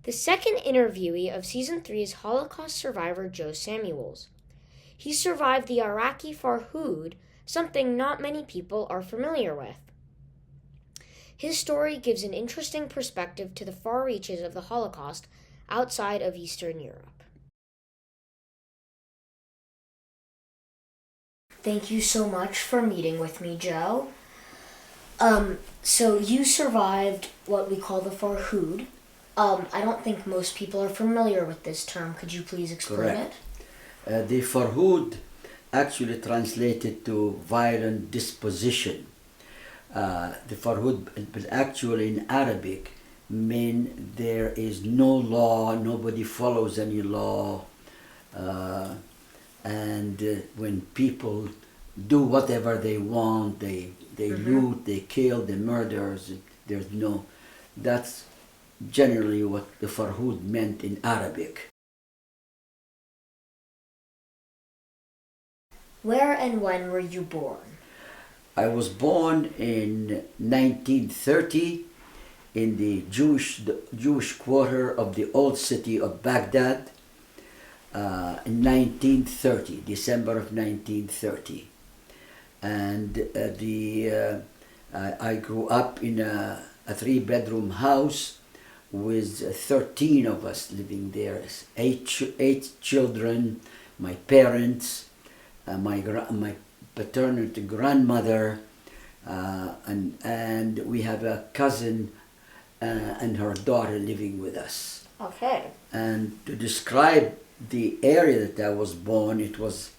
The second interviewee of Season 3 is Holocaust survivor Joe Samuels. He survived the Iraqi Farhud, something not many people are familiar with. His story gives an interesting perspective to the far reaches of the Holocaust outside of Eastern Europe. Thank you so much for meeting with me, Joe. So you survived what we call the Farhud. I don't think most people are familiar with this term. Could you please explain Correct. The Farhud actually translated to violent disposition. The Farhud actually in Arabic mean there is no law, nobody follows any law, and when people do whatever they want, they loot, they kill, they murder, there's no, that's generally what the Farhud meant in Arabic. Where and when were you born? I was born in 1930 in the Jewish quarter of the old city of Baghdad in 1930, December of 1930. And I grew up in a three-bedroom house with 13 of us living there, eight children, my parents, my paternal grandmother, and we have a cousin and her daughter living with us. Okay. And to describe the area that I was born, it was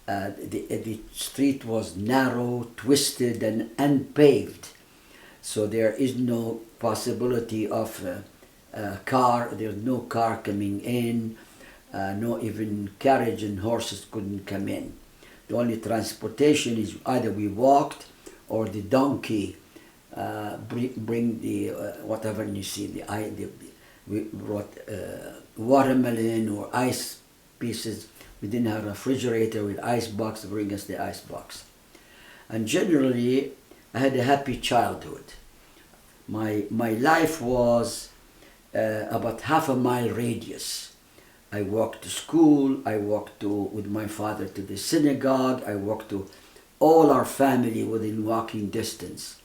the street was narrow, twisted, and unpaved, so there is no possibility of a car. There's no car coming in, no even carriage and horses couldn't come in. The only transportation is either we walked or the donkey bring the whatever you see. We brought watermelon or ice pieces. We didn't have a refrigerator with ice box to bring us the ice box. And generally, I had a happy childhood. My life was about half a mile radius. I walked to school, I walked with my father to the synagogue, I walked to all our family within walking distance.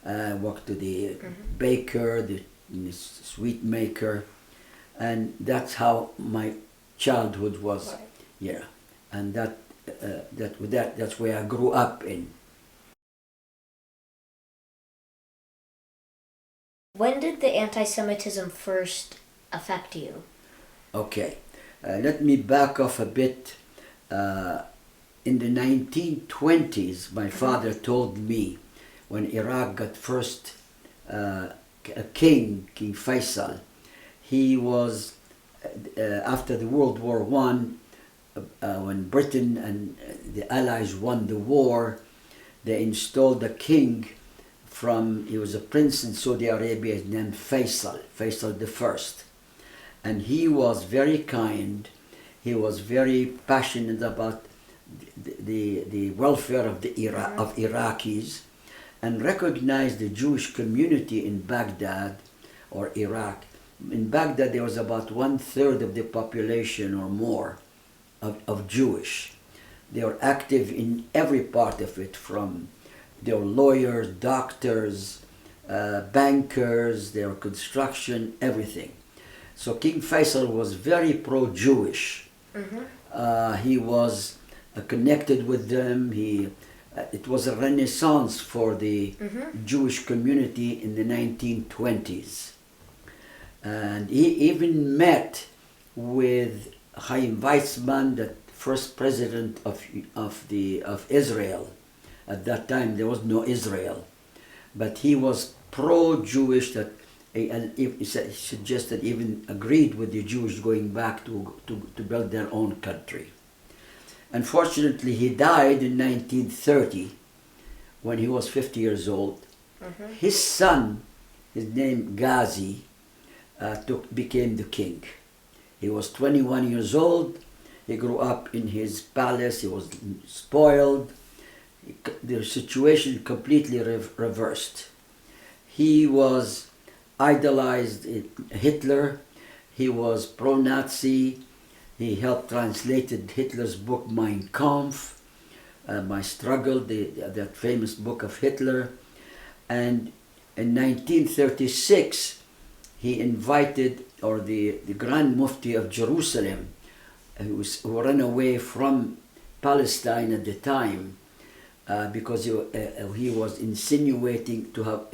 I walked to the baker, the sweet maker, and that's how my childhood was. Right. Yeah, and that's where I grew up in. When did the anti-Semitism first affect you? Okay, let me back off a bit. In the 1920s, my father told me when Iraq got first a king, King Faisal, he was, after the World War I, when Britain and the Allies won the war, they installed a king he was a prince in Saudi Arabia named Faisal the First. And he was very kind, he was very passionate about the welfare of of Iraqis, and recognized the Jewish community in Baghdad or Iraq. In Baghdad there was about 1/3 of the population or more of Jewish. They were active in every part of it, from they were lawyers, doctors, bankers, they were construction, everything. So King Faisal was very pro-Jewish. He was connected with them. It was a renaissance for the Jewish community in the 1920s. And he even met with Chaim Weizmann, the first president of Israel. At that time there was no Israel, but he was pro-Jewish, that and he suggested, even agreed with the Jews going back to build their own country. Unfortunately, he died in 1930 when he was 50 years old. His son, his name Ghazi, became the king. He was 21 years old. He grew up in his palace. He was spoiled. The situation completely reversed. He was idolized Hitler. He was pro-Nazi. He helped translated Hitler's book Mein Kampf, My Struggle, that famous book of Hitler. And in 1936, he invited, or the Grand Mufti of Jerusalem, who ran away from Palestine at the time, because he was insinuating to have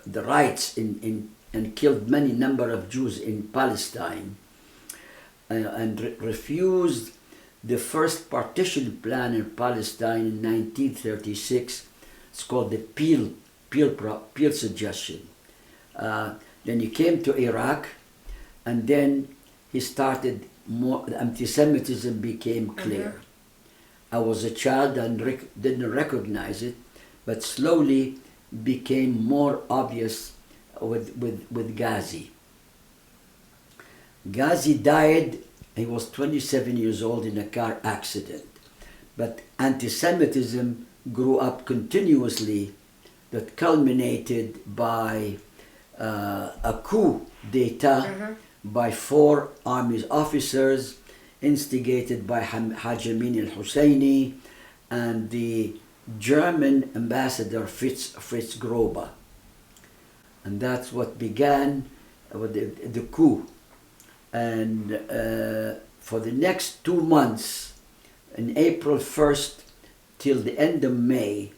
the rights and killed many number of Jews in Palestine, and refused the first partition plan in Palestine in 1936. It's called the Peel suggestion. Then he came to Iraq, and then he started more. Anti-Semitism became clear. I was a child and didn't recognize it, but slowly became more obvious with Ghazi. Ghazi died. He was 27 years old in a car accident. But anti-Semitism grew up continuously, that culminated by a coup d'etat by 4 army officers, instigated by Haj Amin al-Husseini and the German ambassador Fritz Grobe. And that's what began with the coup. And for the next 2 months, in April 1st till the end of May,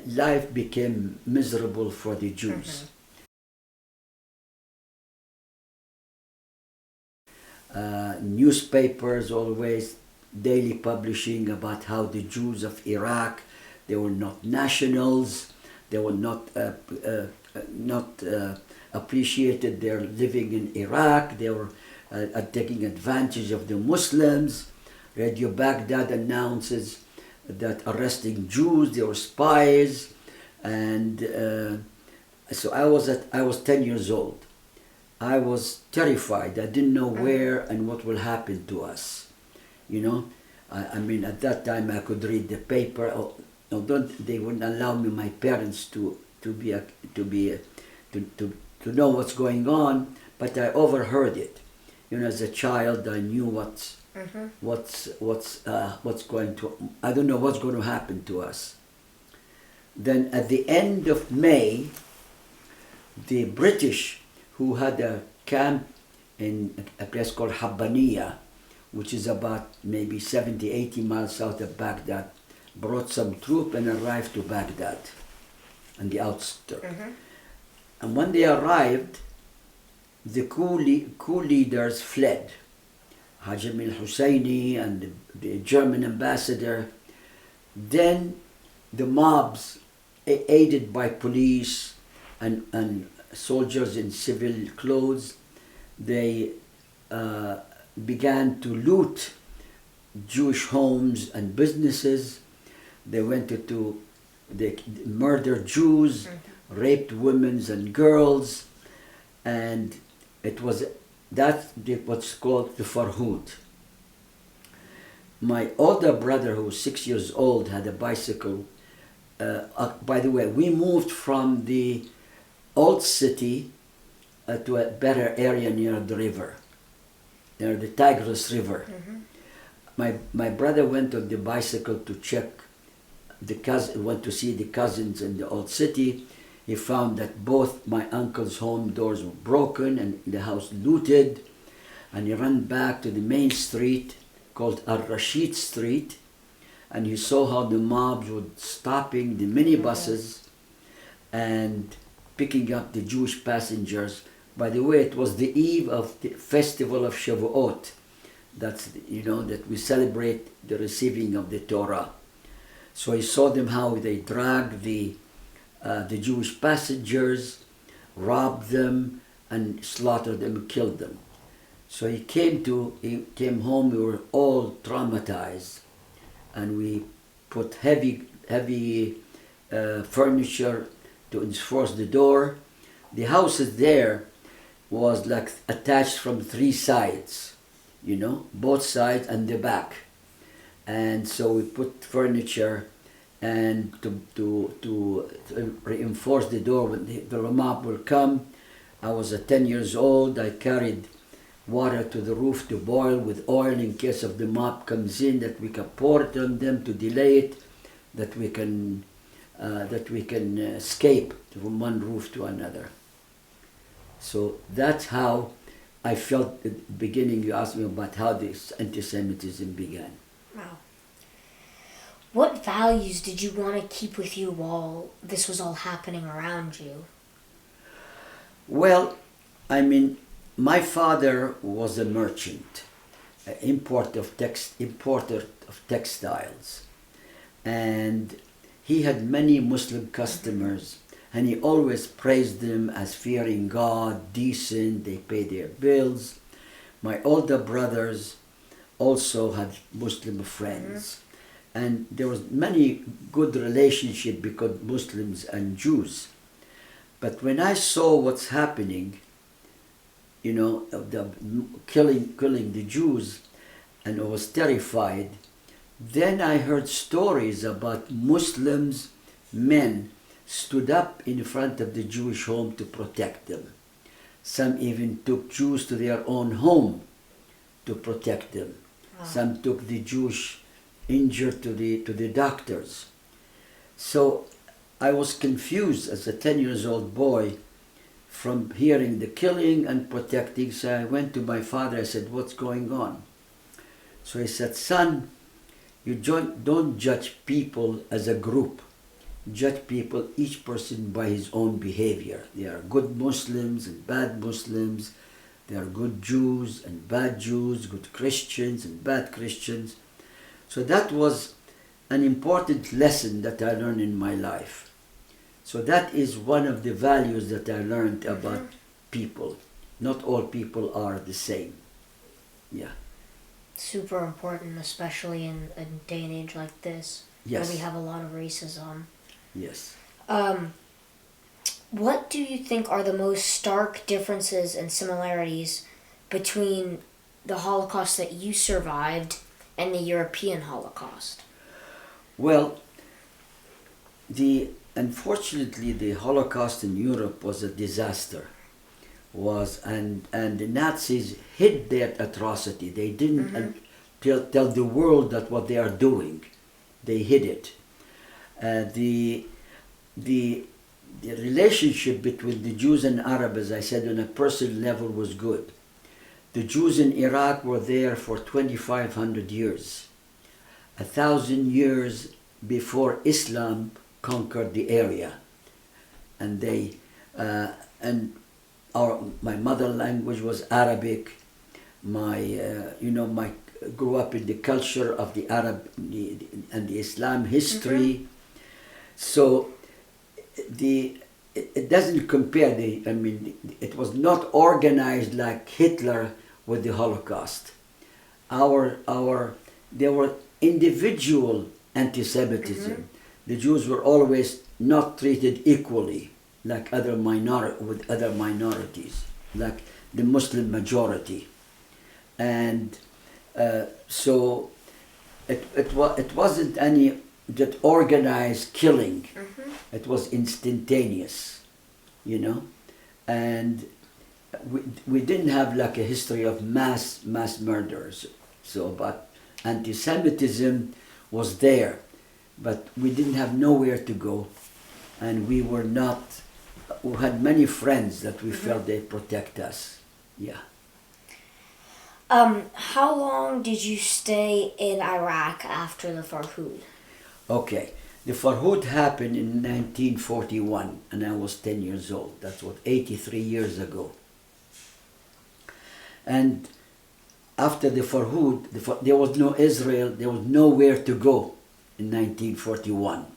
life became miserable for the Jews. Newspapers always daily publishing about how the Jews of Iraq, they were not nationals, they were not appreciated their living in Iraq, they were taking advantage of the Muslims. Radio Baghdad announces that arresting Jews, they were spies. And so I was 10 years old. I was terrified. I didn't know where and what will happen to us. You know, I mean, at that time I could read the paper. They wouldn't allow me, my parents, to know what's going on. But I overheard it. You know, as a child, I knew what's going to. I don't know what's going to happen to us. Then at the end of May, the British, who had a camp in a place called Habbaniya, which is about maybe 70, 80 miles south of Baghdad, brought some troop and arrived to Baghdad on the outskirts. And when they arrived, the coup leaders fled. Haj Amin al-Husseini and the German ambassador. Then the mobs, aided by police and soldiers in civil clothes, they began to loot Jewish homes and businesses. They they murdered Jews, raped women and girls, and that's what's called the Farhud. My older brother, who was 6 years old, had a bicycle. By the way, we moved from the old city to a better area near the river, near the Tigris River. My brother went on the bicycle to check went to see the cousins in the old city. He found that both my uncle's home doors were broken and the house looted, and he ran back to the main street called Al-Rashid Street, and he saw how the mobs were stopping the minibuses and picking up the Jewish passengers. By the way, it was the eve of the festival of Shavuot. That's, that we celebrate the receiving of the Torah. So he saw them how they dragged the Jewish passengers, robbed them, and slaughtered them and killed them. So he came home. We were all traumatized, and we put heavy furniture to enforce the door. The house there was like attached from 3 sides, both sides and the back. And so we put furniture and to reinforce the door when the mob will come. I was 10 years old. I carried water to the roof to boil with oil in case of the mob comes in, that we can pour it on them to delay it, that we can escape from one roof to another. So that's how I felt at the beginning. You asked me about how this anti-Semitism began. Wow. What values did you want to keep with you while this was all happening around you? Well, I mean, my father was a merchant, an importer of textiles, and he had many Muslim customers, and he always praised them as fearing God, decent, they pay their bills. My older brothers also had Muslim friends, and there was many good relationship between Muslims and Jews. But when I saw what's happening, you know, the killing the Jews, and I was terrified, then I heard stories about Muslims, men, stood up in front of the Jewish home to protect them. Some even took Jews to their own home to protect them. Wow. Some took the Jewish injured to the doctors. So I was confused as a 10 years old boy from hearing the killing and protecting. So I went to my father, I said, what's going on? So he said, son, you don't judge people as a group. Judge people, each person by his own behavior. There are good Muslims and bad Muslims. There are good Jews and bad Jews, good Christians and bad Christians. So that was an important lesson that I learned in my life. So that is one of the values that I learned about people. Not all people are the same. Yeah. Super important, especially in a day and age like this, yes, where we have a lot of racism. Yes. What do you think are the most stark differences and similarities between the Holocaust that you survived and the European Holocaust? Well, unfortunately the Holocaust in Europe was a disaster. And the Nazis hid their atrocity. They didn't tell the world that what they are doing. They hid it. The relationship between the Jews and Arabs, as I said, on a personal level was good. The Jews in Iraq were there for 2,500 years, 1,000 years before Islam conquered the area, and my mother language was Arabic. My grew up in the culture of the Arab and the Islam history. So it doesn't compare. It was not organized like Hitler with the Holocaust. There were individual anti-Semitism. The Jews were always not treated equally like with other minorities, like the Muslim majority, and so it wasn't any that organized killing. It was instantaneous, and we didn't have like a history of mass murders. So, but anti-Semitism was there, but we didn't have nowhere to go, and we had many friends that we felt they protect us. Yeah. How long did you stay in Iraq after the Farhud? Okay. The Farhud happened in 1941, and I was 10 years old. That's 83 years ago. And after the Farhud, there was no Israel, there was nowhere to go in 1941.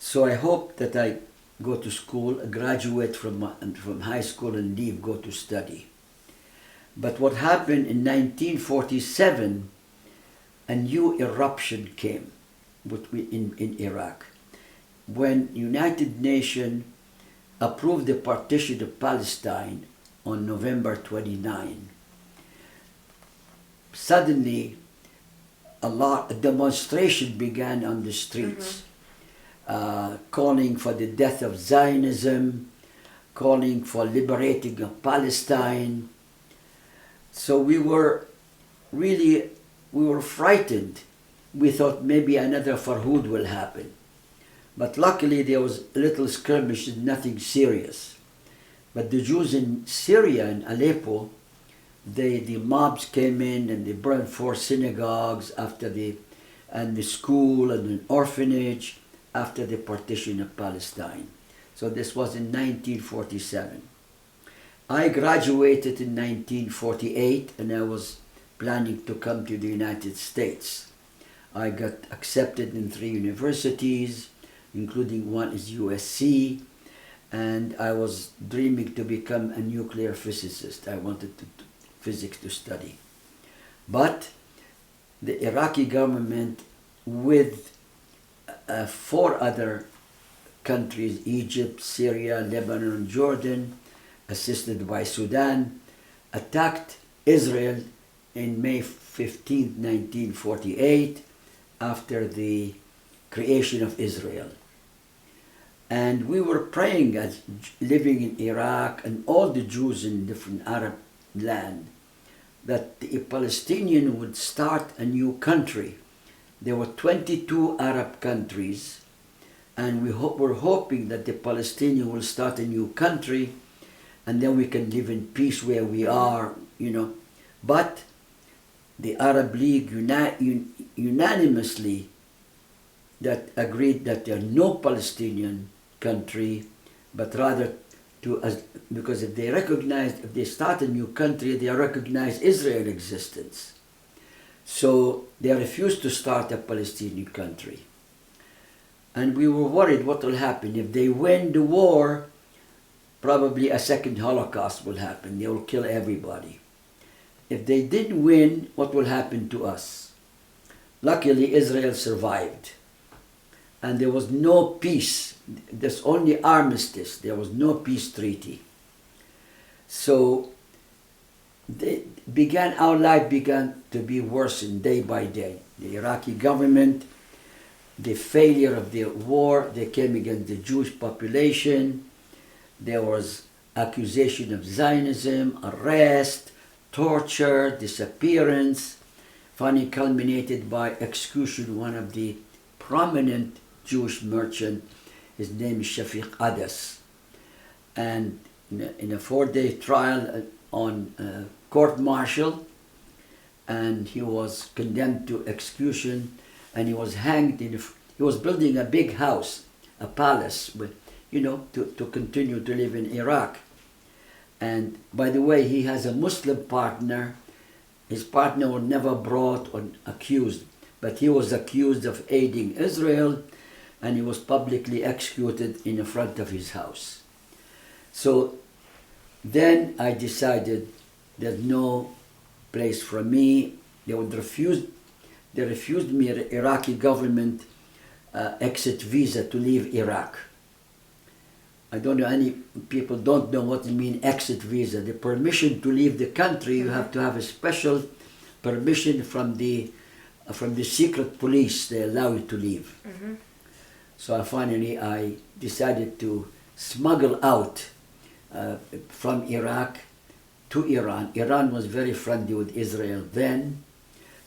So I hoped that I go to school, graduate from high school and leave, go to study. But what happened in 1947, a new eruption came in Iraq. When United Nations approved the partition of Palestine on November 29, suddenly a demonstration began on the streets, calling for the death of Zionism, calling for liberating of Palestine. So we were really, we were frightened. We thought maybe another Farhud will happen. But luckily there was a little skirmish, nothing serious. But the Jews in Syria, in Aleppo, the mobs came in and they burned 4 synagogues and the school and an orphanage after the partition of Palestine. So this was in 1947. I graduated in 1948 and I was planning to come to the United States. I got accepted in 3 universities, including one is USC, and I was dreaming to become a nuclear physicist. I wanted physics to study. But the Iraqi government, with 4 other countries, Egypt, Syria, Lebanon, Jordan, assisted by Sudan, attacked Israel in May 15, 1948, after the creation of Israel. And we were praying, as living in Iraq and all the Jews in different Arab land, that the Palestinian would start a new country. There were 22 Arab countries, and we were hoping that the Palestinian will start a new country, and then we can live in peace where we are, you know. But the Arab League unanimously that agreed that there are no Palestinian country, but rather because if they start a new country, they recognize Israel's existence. So they refused to start a Palestinian country. And we were worried what will happen. If they win the war, probably a second Holocaust will happen. They will kill everybody. If they didn't win, what will happen to us? Luckily, Israel survived. And there was no peace. There's only armistice. There was no peace treaty. So our life began to be worsened day by day. The Iraqi government, the failure of the war, they came against the Jewish population. There was accusation of Zionism, arrest, torture, disappearance, finally culminated by execution of one of the prominent Jewish merchant. His name is Shafiq Adas. And in a 4-day trial on court-martial, and he was condemned to execution, and he was hanged he was building a big house, a palace, to continue to live in Iraq. And by the way, he has a Muslim partner. His partner was never brought or accused, but he was accused of aiding Israel, and he was publicly executed in the front of his house. So then I decided there's no place for me. They refused me, the Iraqi government, exit visa to leave Iraq. I don't know, any people don't know what it means, exit visa. The permission to leave the country, you have to have a special permission from the secret police. They allow you to leave. Mm-hmm. So finally I decided to smuggle out from Iraq to Iran. Iran was very friendly with Israel then,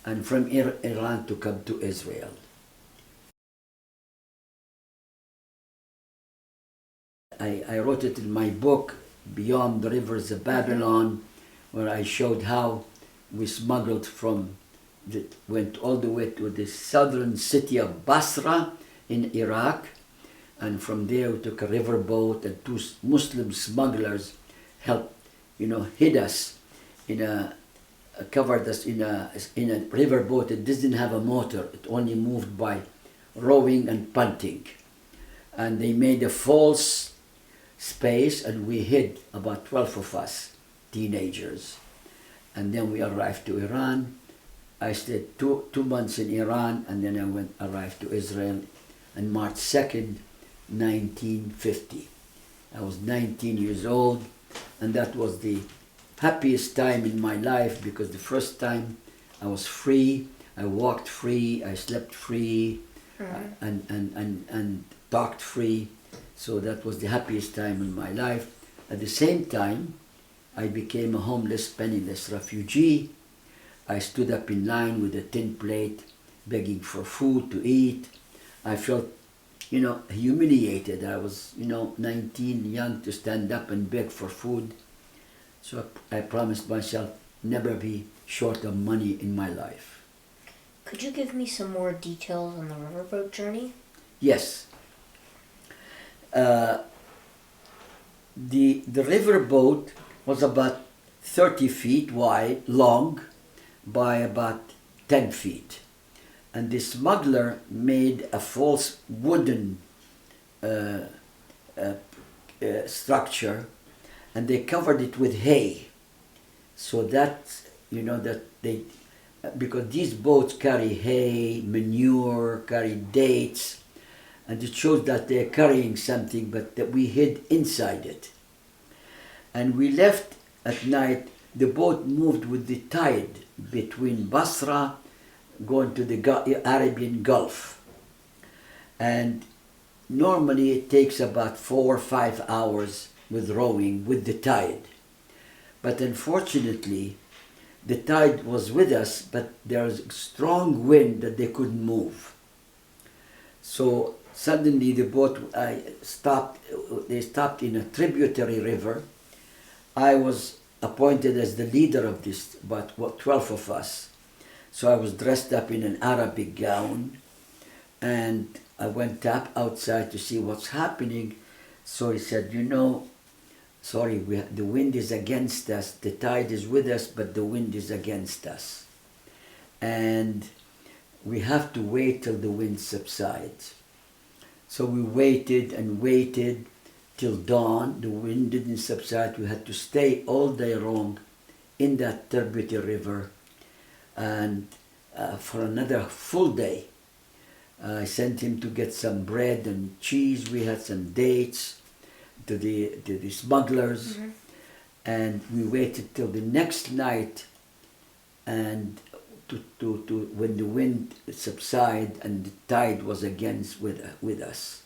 and from Iran to come to Israel. I wrote it in my book, Beyond the Rivers of Babylon, where I showed how we smuggled went all the way to the southern city of Basra in Iraq, and from there we took a riverboat, and 2 Muslim smugglers helped, hid us covered us in a riverboat. It didn't have a motor, it only moved by rowing and punting. And they made a false space, and we hid, about 12 of us, teenagers. And then we arrived to Iran. I stayed two months in Iran, and then I arrived to Israel on March 2nd, 1950. I was 19 years old, and that was the happiest time in my life, because the first time I was free, I walked free, I slept free, and talked free. So that was the happiest time in my life. At the same time, I became a homeless, penniless refugee. I stood up in line with a tin plate, begging for food to eat. I felt, humiliated. I was, 19, young, to stand up and beg for food. So I promised myself never be short of money in my life. Could you give me some more details on the riverboat journey? Yes. The riverboat was about 30 feet wide, long, by about 10 feet. And the smuggler made a false wooden structure, and they covered it with hay. So that, that they, because these boats carry hay, manure, carry dates, and it shows that they're carrying something, but that we hid inside it. And we left at night. The boat moved with the tide between Basra going to the Arabian Gulf. And normally it takes about 4 or 5 hours with rowing with the tide. But unfortunately, the tide was with us, but there was a strong wind that they couldn't move. So suddenly the boat stopped. They stopped in a tributary river. I was appointed as the leader of this, about 12 of us. So I was dressed up in an Arabic gown, and I went up outside to see what's happening. So he said, sorry, the wind is against us. The tide is with us, but the wind is against us. And we have to wait till the wind subsides. So we waited and waited till dawn. The wind didn't subside. We had to stay all day long in that tributary river, and for another full day. I sent him to get some bread and cheese. We had some dates to the smugglers, and we waited till the next night, and to when the wind subsided and the tide was against with us.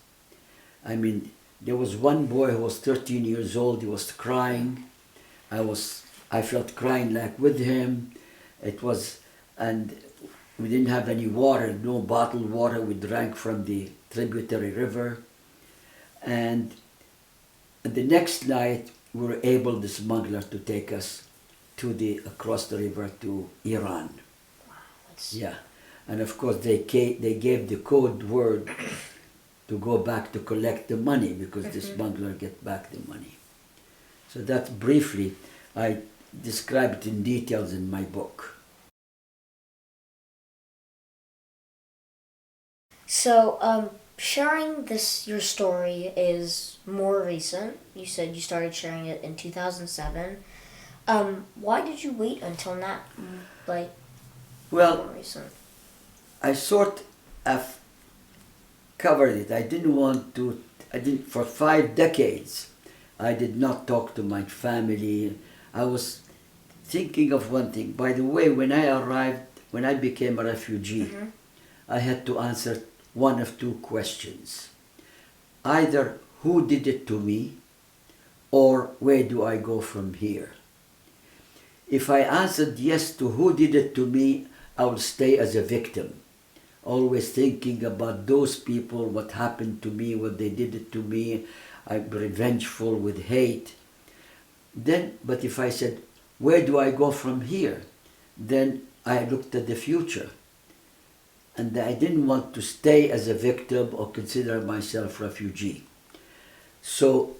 I mean, there was one boy who was 13 years old. He was crying. I felt crying like with him. And we didn't have any water, no bottled water. We drank from the tributary river. And the next night, we were able, the smuggler, to take us across the river to Iran. Wow, yeah. And of course, they gave the code word to go back to collect the money, because the smuggler get back the money. So that's briefly, I describe it in details in my book. So, sharing your story is more recent. You said you started sharing it in 2007. Why did you wait until now, more recent? I sort of covered it. For 5 decades, I did not talk to my family. I was thinking of one thing. By the way, when I became a refugee, I had to answer one of 2 questions. Either who did it to me, or where do I go from here? If I answered yes to who did it to me, I would stay as a victim, always thinking about those people, what happened to me, what they did it to me. I'm revengeful with hate. But if I said, where do I go from here? Then I looked at the future. And I didn't want to stay as a victim or consider myself refugee. So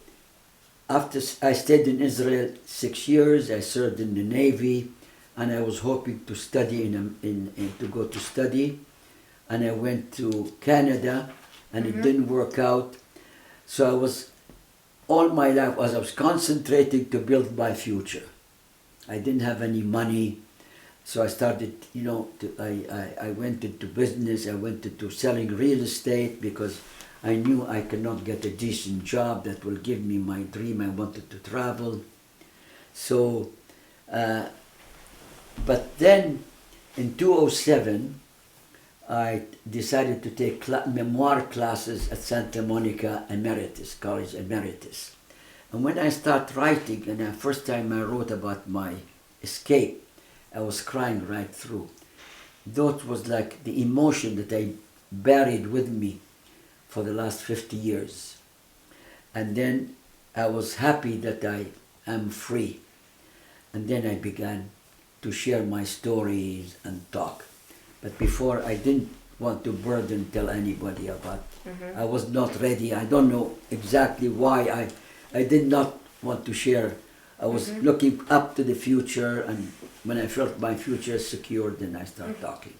after I stayed in Israel 6 years, I served in the Navy, and I was hoping to study to go to study. And I went to Canada, and it didn't work out. So all my life I was concentrating to build my future. I didn't have any money. So I started, I went into business. I went into selling real estate, because I knew I could not get a decent job that will give me my dream. I wanted to travel. So, but then in 2007, I decided to take memoir classes at Santa Monica College Emeritus. And when I start writing, and the first time I wrote about my escape, I was crying right through. That was like the emotion that I buried with me for the last 50 years. And then I was happy that I am free. And then I began to share my stories and talk. But before, I didn't want to burden tell anybody about. I was not ready. I don't know exactly why I did not want to share. I was looking up to the future, and when I felt my future secure, then I started talking.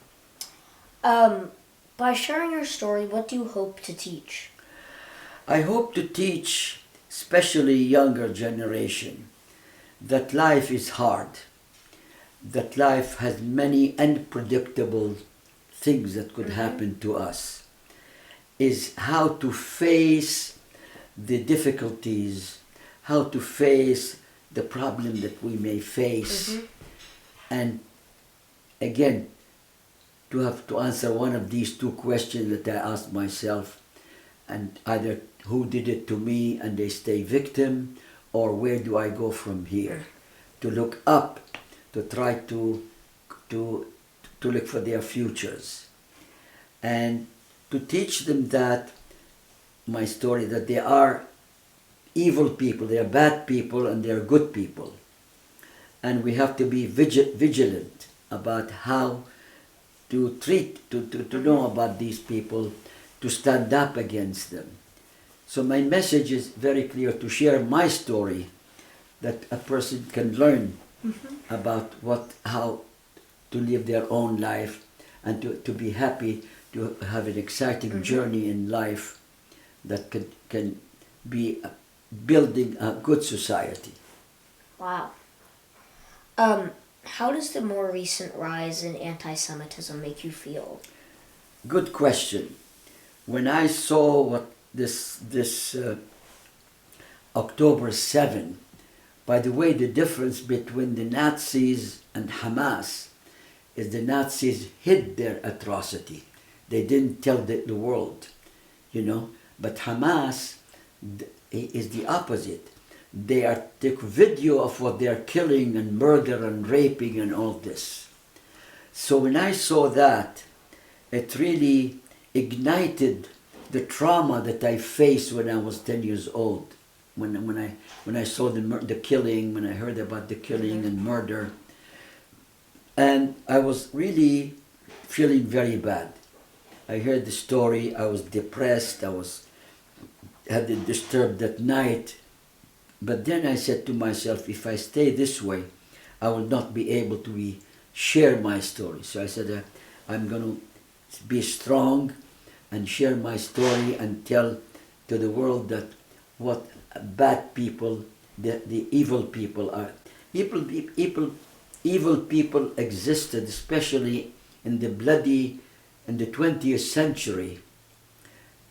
By sharing your story, what do you hope to teach? I hope to teach, especially younger generation, that life is hard, that life has many unpredictable things that could happen to us, is how to face the difficulties, how to face the problem that we may face, and again, to have to answer one of these two questions that I asked myself, and either who did it to me and they stay victim, or where do I go from here? To look up, to try to look for their futures, and to teach them that my story, that they are evil people, they are bad people, and they are good people, and we have to be vigilant about how to treat, to know about these people, to stand up against them. So my message is very clear: to share my story, that a person can learn about how to live their own life, and to be happy, to have an exciting journey in life that can be building a good society. Wow. How does the more recent rise in anti-Semitism make you feel? Good question. When I saw what this October 7, by the way, the difference between the Nazis and Hamas is the Nazis hid their atrocity. They didn't tell the world, But Hamas is the opposite. They take video of what they are killing and murder and raping and all this. So when I saw that, it really ignited the trauma that I faced when I was 10 years old. When I saw the killing, when I heard about the killing and murder, and I was really feeling very bad. I heard the story. I was depressed. I had it disturbed at night. But then I said to myself, if I stay this way, I will not be able to share my story. So I said, I'm going to be strong and share my story and tell to the world that what bad people, the evil people are. Evil people existed, especially in the 20th century,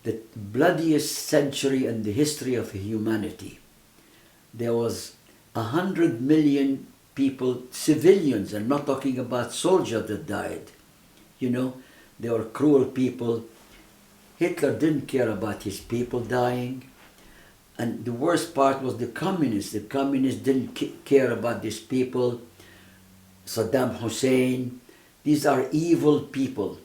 the bloodiest century in the history of humanity. There was 100 million people, civilians. I'm not talking about soldiers that died. They were cruel people. Hitler didn't care about his people dying. And the worst part was the communists. The communists didn't care about these people. Saddam Hussein. These are evil people.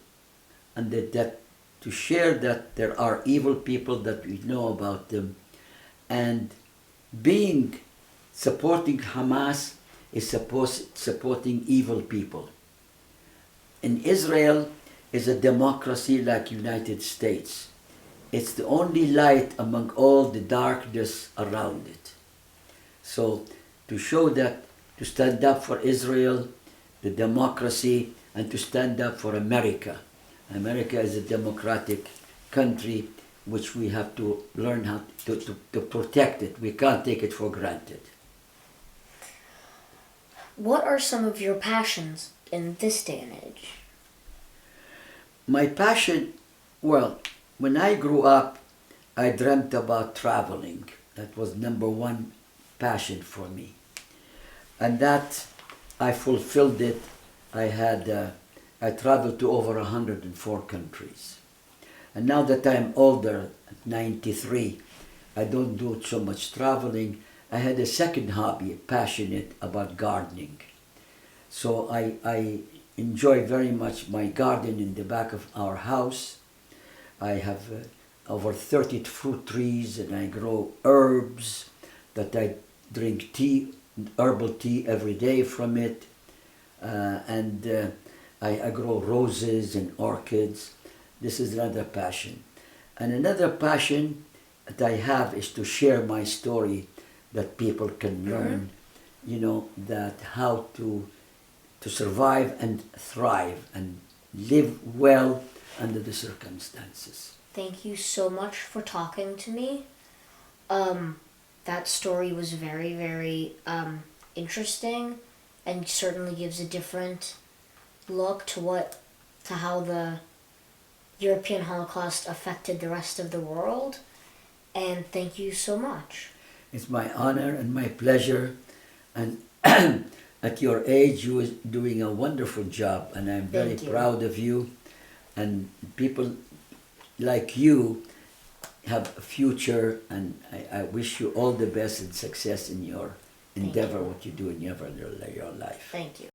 And that to share that there are evil people, that we know about them, and supporting Hamas is supporting evil people. In Israel is a democracy like United States. It's the only light among all the darkness around it. So to show that, to stand up for Israel, the democracy, and to stand up for America. America is a democratic country which we have to learn how to protect it. We can't take it for granted. What are some of your passions in this day and age? My passion, when I grew up, I dreamt about traveling. That was number one passion for me. And that, I fulfilled it. I traveled to over 104 countries. And now that I'm older, at 93, I don't do so much traveling. I had a second hobby, passionate about gardening. So I enjoy very much my garden in the back of our house. I have over 30 fruit trees, and I grow herbs that I drink tea, herbal tea every day from it. And I grow roses and orchids. This is another passion. And another passion that I have is to share my story that people can learn, you know, that how to survive and thrive and live well under the circumstances. Thank you so much for talking to me. That story was very, very interesting, and certainly gives a different look to how the European Holocaust affected the rest of the world. And thank you so much. It's my honor and my pleasure. And at your age, you are doing a wonderful job, and I'm very Thank you. proud of you. And people like you have a future, and I wish you all the best and success in your endeavor, what you do in your life. Thank you.